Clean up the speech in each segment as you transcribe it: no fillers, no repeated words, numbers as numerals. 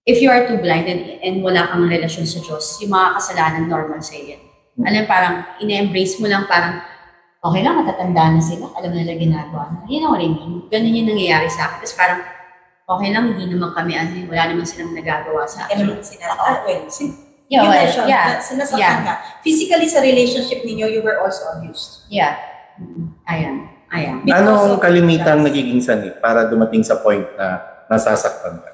if you are too blind and wala kang relasyon sa Diyos, yung mga kasalanan normal sa yan. Alam, parang ine-embrace mo lang, parang okay lang, matatanda na sila, alam na nila ginagawa na. You know what I mean? Ganun yung nangyayari sa akin. Tapos parang, okay lang, hindi naman kami, wala naman silang nagagawa sa akin. Kaya naman sinasaktan ka. Physically sa relationship ninyo, you were also abused. Yeah. Ayan. Anong kalimitang nagiging sanhi para dumating sa point na nasasaktan ka?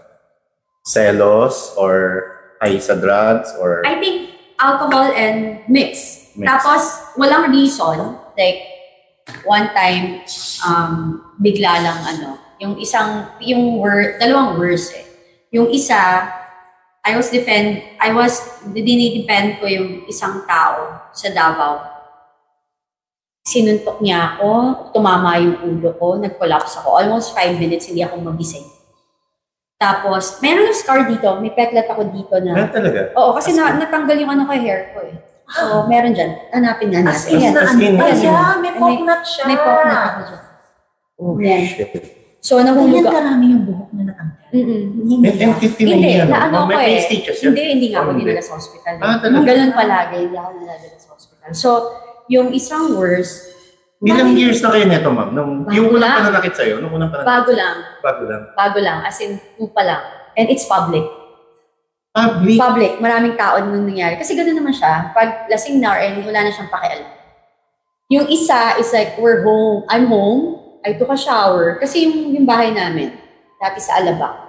Selos or ay sa drugs or... I think alcohol and mix. Tapos, walang reason. Like, one time, bigla lang dalawang worse eh. Yung isa, dinidepend ko yung isang tao sa Davao. Sinuntok niya ako, tumama yung ulo ko, nag-collapse ako. Almost 5 minutes, hindi ako magising. Tapos, meron ng scar dito, may petlet ako dito na... Meron talaga? Oo, kasi natanggal yung hair ko eh. So, meron dyan. Hanapin nga natin. May pocknut siya. May pocknut ako dyan. Oh, shit. So, nahulog ako. Ganyan karami yung buhok na natanggal. Hindi, naano ko eh. Hindi nga ako dinala sa hospital. Ganun palagi, hindi ako dinala sa hospital. So, yung isang worse... Ilang years na kayo neto, ma'am? Yung unang pananakit sa'yo? Bago lang. As in, pa lang. And it's public. Public. Maraming tao nung nangyari. Kasi gano'n naman siya. Pag lasing na or wala na siyang pakialam. Yung isa is like, we're home. I'm home. I took a shower. Kasi yung bahay namin, dati sa Alabang,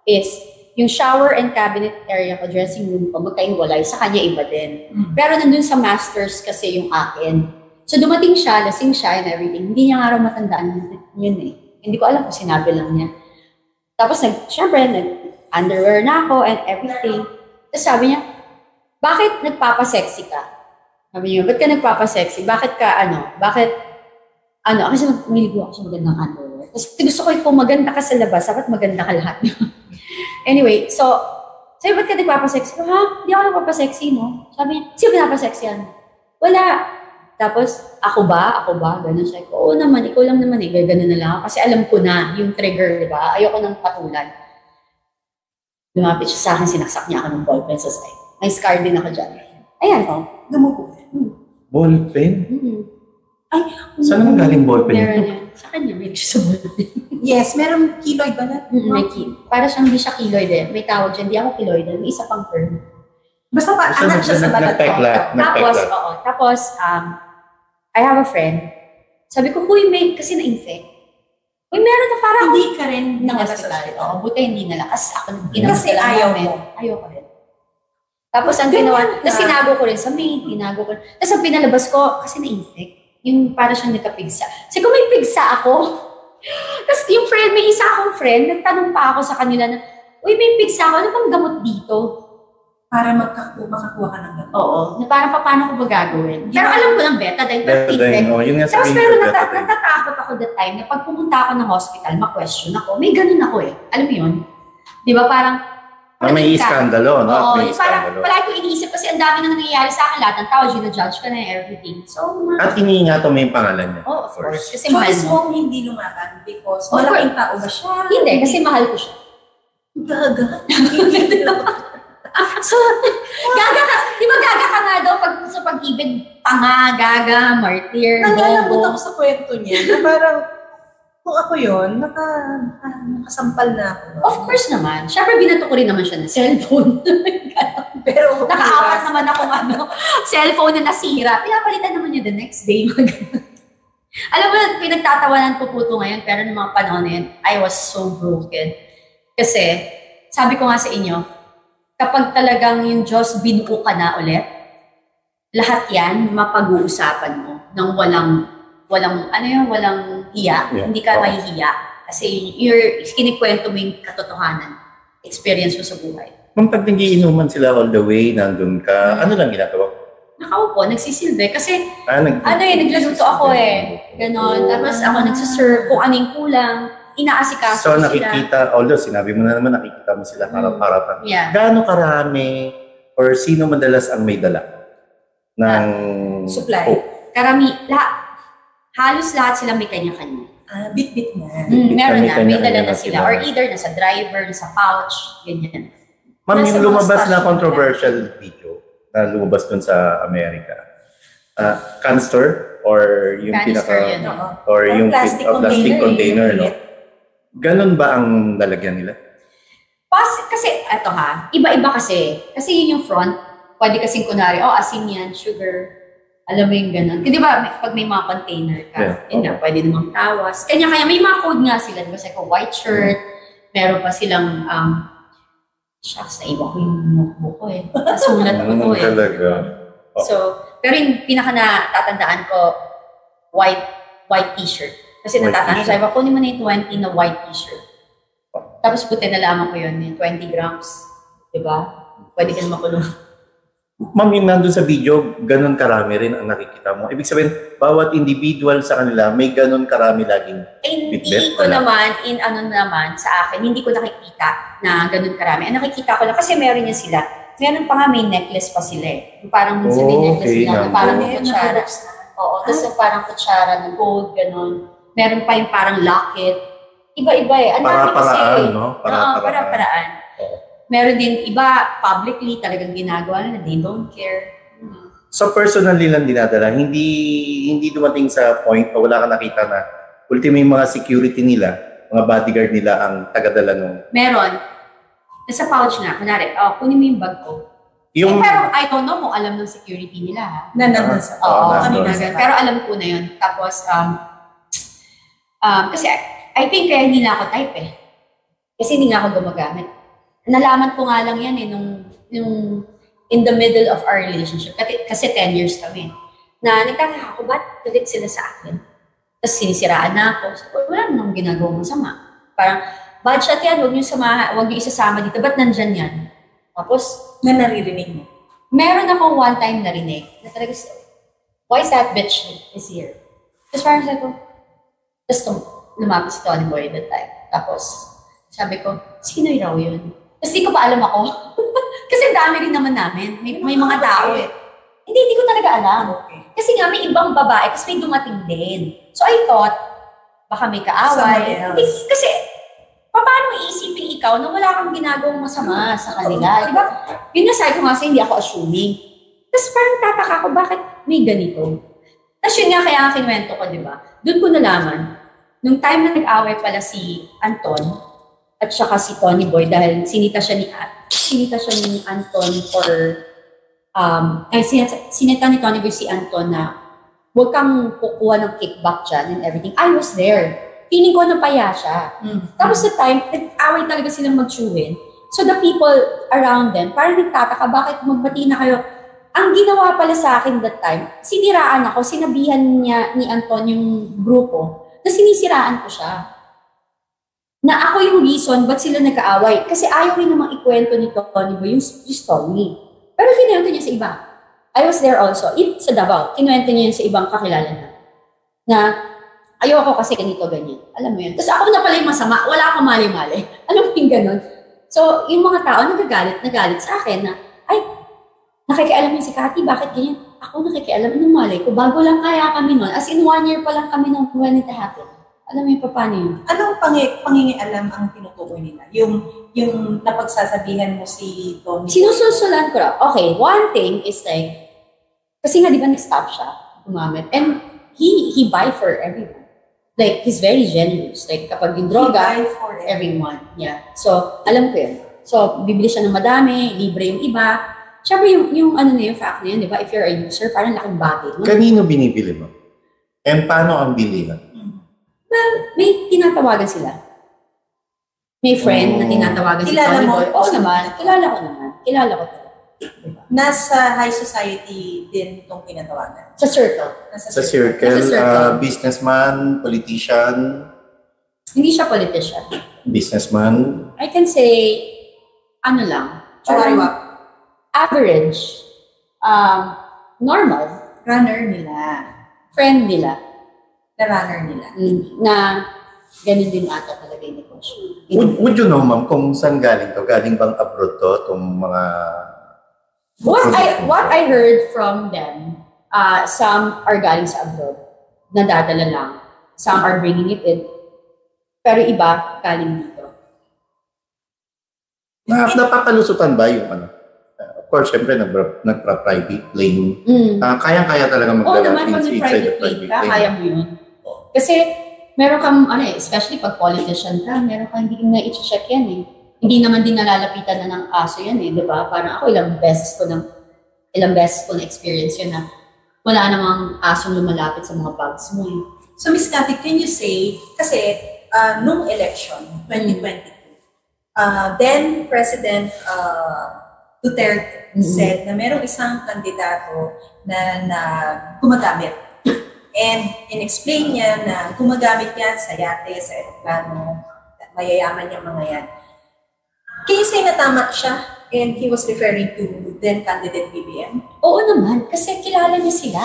is yung shower and cabinet area ko, dressing room ko, magkahiwalay. Sa kanya iba din. Pero nandun sa masters kasi yung akin. So dumating siya, lasing siya and everything. Hindi niya nga raw matandaan yun eh. Hindi ko alam kung sinabi lang niya. Tapos syempre, underwear na ako and everything. Tapos sabi niya, bakit nagpapasexy ka? Sabi niya, ba't ka nagpapasexy? Bakit kasi miligo ako sa magandang underwear. Tapos gusto ko kung maganda ka sa labas, dapat maganda ka lahat. Anyway, so, sabi, ba't ka nagpapasexy? Ha? Hindi ako nagpapasexy, no? Sabi niya, sino pinapasexy yan? Wala. Tapos, ako ba? Ganun siya. Oo naman, ikaw lang naman eh. Ganun na lang ako. Kasi alam ko na yung trigger, diba? Ayoko nang patulan. Lumapit siya sa akin, sinaksak niya ako ng ballpen sa side. May scar din ako dyan. Ayan, oh. Dumugo. Ballpen? Ay, saan naman galing ballpen? Meron yan. Sa kanya, may siya sa ballpen. Yes, meron keloid ba na? May keloid. Para siyang hindi siya keloid eh. May tawag dyan, hindi ako keloid. May isa pang term. Basta pa, anak siya sa balat ko. Tapos, I have a friend. Sabi ko, kasi na-infect. Meron na parang hindi ka rin ng hospital. Oo, buti hindi nalakas. Kasi ayaw mo. Ayaw ko rin. Tapos ang ginawa, tapos tinago ko rin sa maid, Tapos ang pinalabas ko, kasi na-infect. Yung para siyang nagkapigsa. Kasi kung may pigsa ako, tapos yung friend, may isa akong friend, nagtanong pa ako sa kanila na, uy, may pigsa ako, ano bang gamot dito? Para makakuha ka ng gamot. Oo. Na parang paano ko ba gagawin? Pero alam ko ng betadine, tapos pero natatakot ako that time na pag pumunta ako ng hospital, ma-question ako. May ganun ako eh. Alam mo yun? Di ba parang, may iskandalo, no? Oo, parang palagi ko iniisip kasi ang dami na nangyayari sa akin, lahat ng tao, gina-judge ka na everything. So, at iniingatan mo yung pangalan niya. Oh, of course. Kasi mahal mo. Mong hindi lumaban because malaking tao ba siya? Hindi, kasi mahal ko siya. Gaga. So, gaga ka. Di ba gaga ka nga daw sa pag-ibig? Tanga, gaga, martyr, nangalabot ako sa kwento niya na parang, kung ako yun, nakasampal na ako. Of course naman. Siyempre, binato ko rin naman siya ng cellphone. Pero nakaapat naman ako cellphone na nasira. Pinapalitan naman niya the next day. Alam mo, pinagtatawanan ko po ito ngayon, pero noong mga panahon na yun, I was so broken. Kasi, sabi ko nga sa inyo, kapag talagang yung Diyos binuo ka na ulit, lahat yan, mapag-uusapan mo ng walang hiya, hindi ka mahihiya. Kasi kinikwento mo yung katotohanan, experience mo sa buhay. Nung pag nagiinuman sila all the way, nandun ka, ano lang ginagawa? Nakaupo, nagsisilbi. Kasi, nagluluto ako eh. Ganon. Tapos ako nagsaserve kung anong kulang, inaasikaso sila. So nakikita, although sinabi mo na naman, nakikita mo sila harap-harapan. Yeah. Gaano karami or sino madalas ang may dala ng supply? Halos lahat sila may kanya-kanya. Bit-bit na. Meron na, may dala na sila. Or either nasa driver, nasa pouch, ganyan. Ma'am, Nasa yung mga lumabas stash na na controversial video na lumabas dun sa Amerika, canister or yung Canister pinaka yun. Oo. or Parang yung plastic plastic container, yung no? ulit. Ganun ba ang lalagyan nila? Kasi, eto ha, iba-iba kasi. Kasi yun yung front, pwede kasing kunwari, asin yan, sugar, alam mo yung ganun. Kasi di ba, pag may mga container ka, yun nga, pwede namang tawas. Kanya-kanya, may mga code nga sila, di ba? Sa white shirt, meron pa silang, shucks, naiba ko yung notebook ko eh. Nasulat ko to eh. Talaga. So, pero yung pinaka natatandaan ko, white t-shirt. Kasi White natatandaan ko, t-shirt. sabi ko, kunin mo na yung 20 na white t-shirt. Tapos buti nalaman ko yun, yung 20 grams. Diba? Pwede ka na makulong. Ma'am, yung nandun sa video, ganun karami rin ang nakikita mo. Ibig sabihin, bawat individual sa kanila, may ganun karami laging Hindi bitbit, ko wala. naman, sa akin, hindi ko nakikita na ganun karami. Ang nakikita ko lang, kasi meron yan sila. Meron pa nga may necklace pa sila eh. Yung parang minsan may necklace okay, nila, na nandun. parang may kutsara. Oo, tapos yung parang kutsara na gold, ganun. Meron pa yung parang locket. Iba-iba eh. Ang dami kasi Para-paraan, eh. no? Oo, para-paraan. Meron din iba, publicly talagang ginagawa nila, they don't care. So personally lang dinadala, hindi dumating sa point o wala ka nakita na ultimo yung mga security nila, mga bodyguard nila ang tagadala nung... Meron. Nasa pouch nga, kunwari, kunin mo yung bag ko. Yung, Pero I don't know kung alam ng security nila ha. Na nandun sa Oo, nandun. pero alam ko na yun. Tapos, kasi I think kaya hindi na ako type eh. Kasi hindi nga ako gumagamit. Nalaman ko nga lang yan eh, nung in the middle of our relationship. Kasi 10 years kami. Na nagtataka ako, ba't galit sila sa akin? Tapos sinisiraan na ako. So, wala namang ginagawang masama. Parang, bad shot yan, huwag niyo isasama dito. Ba't nandyan yan? Tapos, na naririnig mo. meron akong one time narinig na talaga, why is that bitch is here? Tapos parang sabi ko, lumapit si Tony Boy that time. Tapos, sabi ko, sino raw yun? Tapos di ko pa alam ako. Kasi ang dami rin naman namin. May mga tao eh. Hindi ko talaga alam. Kasi nga may ibang babae, kasi may dumating din. So I thought, baka may kaaway. Someone else. Hindi, kasi, paano iisipin ikaw na wala kang ginagawang masama sa kanila? Di ba? Yun na sabi ko nga hindi ako assuming. Tapos parang tataka ko, bakit may ganito? Tapos yun nga kaya ang kinuwento ko, di ba? Doon ko nalaman, nung time na nag-away pala si Anton, at saka si Tony Boy, dahil sinita siya ni Anton for, sinita ni Tony Boy si Anton na huwag kang kukuha ng kickback dyan and everything. I was there. Feeling ko napaya siya. Tapos sa time, nag-away talaga silang mag-chewin. So the people around them, parang nagtataka, bakit magbati na kayo? Ang ginawa pala sa akin that time, siniraan ako, sinabihan niya ni Anton yung grupo, na sinisiraan ko siya. Na ako yung reason ba't sila nagkaaway. Kasi ayaw rin namang ikwento ni Tony Boy yung story. Pero kinuwento niya sa iba. I was there also. Sa Davao, kinuwento niya yun sa ibang kakilala niya. Na ayoko kasi ganito, ganyan. Alam mo yun. Tapos ako na pala yung masama. Wala akong mali-mali. Alam mo yung ganun. So, yung mga tao nagalit sa akin na, ay, nakikialam yun si Cathy, bakit ganyan? Ako nakikialam, anong malay ko? Bago lang kaya kami nun. As in 1 year pa lang kami nung when it happened. Alam mo yung paano yun? Anong pangingialam ang tinutukoy nila? Yung napagsasabihan mo si Tony? Sinusulsulan ko lang. Okay, one thing is like, kasi nga di ba nag-stop siya, gumamit. And he buy for everyone. Like, he's very generous. Like, kapag yung droga, He buy for everyone. Yeah. So, alam ko yun. So, bibili siya ng madami, libre yung iba. Siyempre, yung ano na yung fact na yun, di ba? If you're a user, parang laking bagay. No? Kanino binibili mo? And paano ang bilihan? Well, may tinatawagan sila. May friend na tinatawagan si Kilala Tony mo? Boy. Oo naman. Kilala ko naman. Kilala ko talaga. Diba? Nasa high society din itong pinatawagan. Sa circle. Nasa Sa circle, Nasa circle. businessman, politician, Hindi siya politician. businessman, I can say, ano lang. Chawariwa. Average. Normal. Runner nila. Friend nila. Na runner nila. Na ganun din ata talaga yung negosyo. would you know, ma'am, kung saan galing to? Galing bang abroad to? Itong mga... What I heard from them, some are galing sa abroad, nadadala lang. Some are bringing it in. Pero iba, galing dito. Napapalusutan ba yung ano? Of course, syempre, nagpa-private plane. Kayang-kaya talaga Oo magdala naman, pag private plane ka, kaya mo yun. Kasi, meron kang, especially pag politician ka, meron kang hindi na i-check yan eh. Hindi naman din nalalapitan na ng aso yan eh, di ba? Parang ako ilang beses ko na experience yun na wala namang asong lumalapit sa mga bags mo eh. So, Ms. Cathy, can you say, kasi nung election, 2022, then President Duterte said na merong isang kandidato na gumagamit. And in-explain niya na gumagamit yan sa yate, sa aeroplano, mayayaman yung mga yan. Can you say na tama siya? And he was referring to then candidate BBM? Oo naman, kasi kilala niya sila.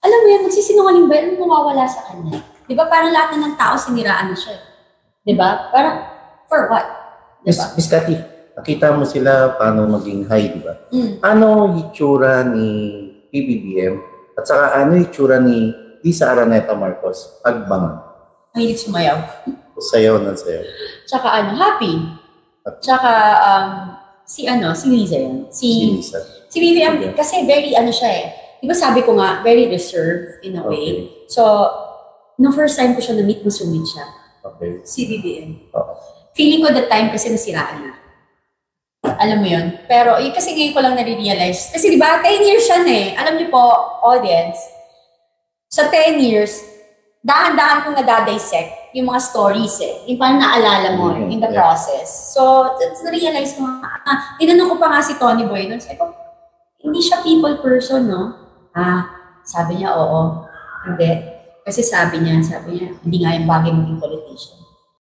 Alam mo yan, magsisinungaling ba yan, mawawala sa kanya? Di ba parang lahat na ng tao siniraan na siya? Di ba? Parang, for what? Di ba? Miss Cathy, nakita mo sila paano maging high, di ba? Ano itsura ni PBBM at saka ano itsura ni Lisa Araneta Marcos? Agbangan. Mahilig sumayaw. Sayaw ng sayaw. Tsaka happy. Tsaka, si Lisa yan. Si Lisa. Si BBM, kasi very siya eh. Di ba sabi ko nga, very reserved in a way. So, no first time ko siya na-meet, masumit siya. Okay. Si BBM. Feeling ko that time kasi nasiraan na. Alam mo yun? Pero, kasi ngayon ko lang nare-realize. Kasi di ba, 10 years siya na eh. Alam niyo po, audience, sa 10 years, dahan-dahan kong nadadissect yung mga stories eh. Yung parang naalala mo in the process. So, na-realize ko tinanong ko pa nga si Tony Boy doon. Sabi ko, hindi siya people person, no? Sabi niya, oo. Hindi. Kasi sabi niya, hindi nga yung bagay maging politician.